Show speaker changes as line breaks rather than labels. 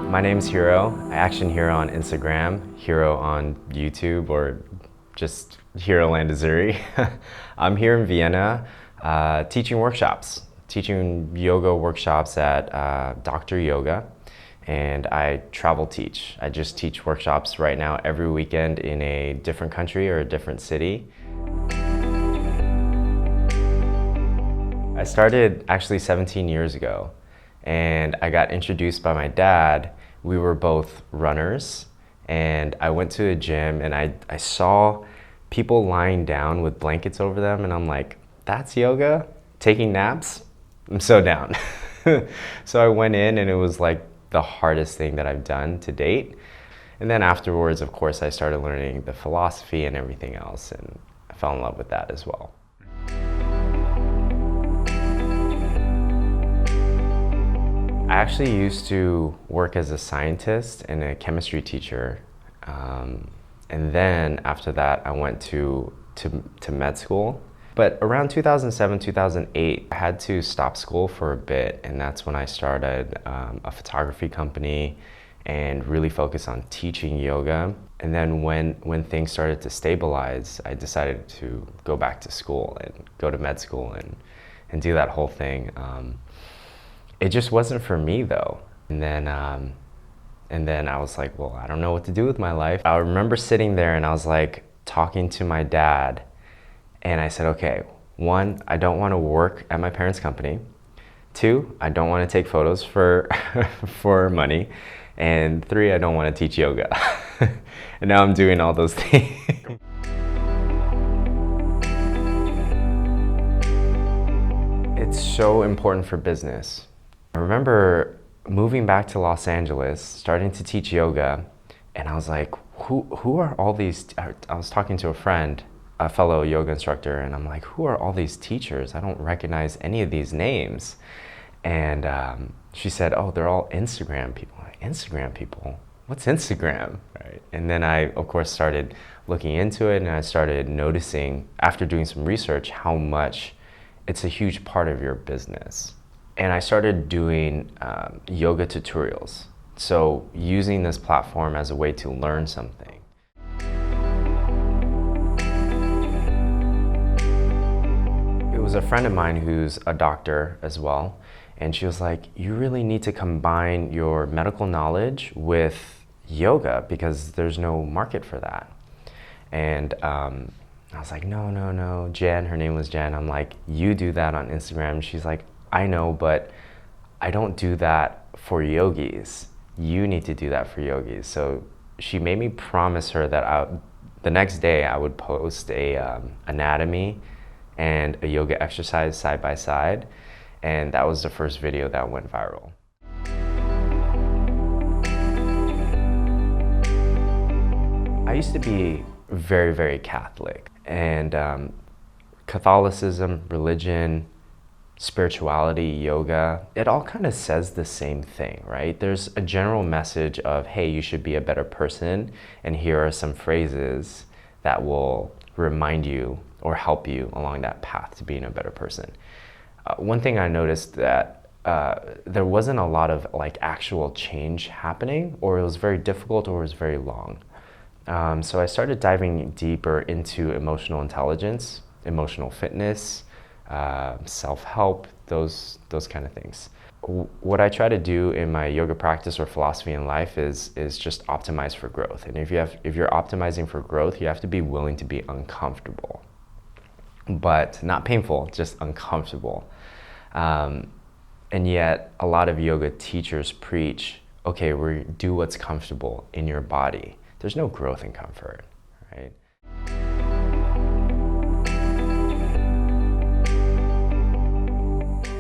My name's Hiro, Actionhiro on Instagram, Hiro on YouTube, or just Hiro Landazuri. I'm here in Vienna teaching workshops, teaching yoga workshops at Dr. Yoga, and I travel teach. I just teach workshops right now every weekend in a different country or a different city. I started actually 17 years ago, and I got introduced by my dad. We were both runners, and I went to a gym and I saw people lying down with blankets over them, and I'm like, that's yoga? Taking naps? I'm so down. So I went in, and it was like the hardest thing that I've done to date. And then afterwards, of course, I started learning the philosophy and everything else, and I fell in love with that as well. I actually used to work as a scientist and a chemistry teacher. And then after that, I went to med school. But around 2007, 2008, I had to stop school for a bit. And that's when I started a photography company and really focus on teaching yoga. And then when things started to stabilize, I decided to go back to school and go to med school and do that whole thing. It just wasn't for me though. And then I was like, well, I don't know what to do with my life. I remember sitting there and I was like talking to my dad, and I said, okay, 1, I don't want to work at my parents' company. 2, I don't want to take photos for money. And 3, I don't want to teach yoga. And now I'm doing all those things. It's so important for business. I remember moving back to Los Angeles, starting to teach yoga, and I was like, who are all these? I was talking to a friend, a fellow yoga instructor, and I'm like, who are all these teachers? I don't recognize any of these names. And she said, oh, they're all Instagram people. I'm like, Instagram people? What's Instagram? Right? And then I, of course, started looking into it, and I started noticing, after doing some research, how much it's a huge part of your business. And I started doing yoga tutorials. So using this platform as a way to learn something. It was a friend of mine who's a doctor as well. And she was like, you really need to combine your medical knowledge with yoga because there's no market for that. And I was like, no, Jen, her name was Jen. I'm like, you do that on Instagram. She's like, I know, but I don't do that for yogis. You need to do that for yogis. So she made me promise her that the next day I would post a anatomy and a yoga exercise side by side. And that was the first video that went viral. I used to be very, very Catholic. And Catholicism, religion, spirituality, yoga, it all kind of says the same thing, right? There's a general message of, hey, you should be a better person, and here are some phrases that will remind you or help you along that path to being a better person. One thing I noticed that there wasn't a lot of like actual change happening, or it was very difficult, or it was very long. So I started diving deeper into emotional intelligence, emotional fitness, self-help, those kind of things. What I try to do in my yoga practice or philosophy in life is just optimize for growth. And if you're optimizing for growth, you have to be willing to be uncomfortable, but not painful, just uncomfortable. And yet a lot of yoga teachers preach, okay, do what's comfortable in your body. There's no growth in comfort, right?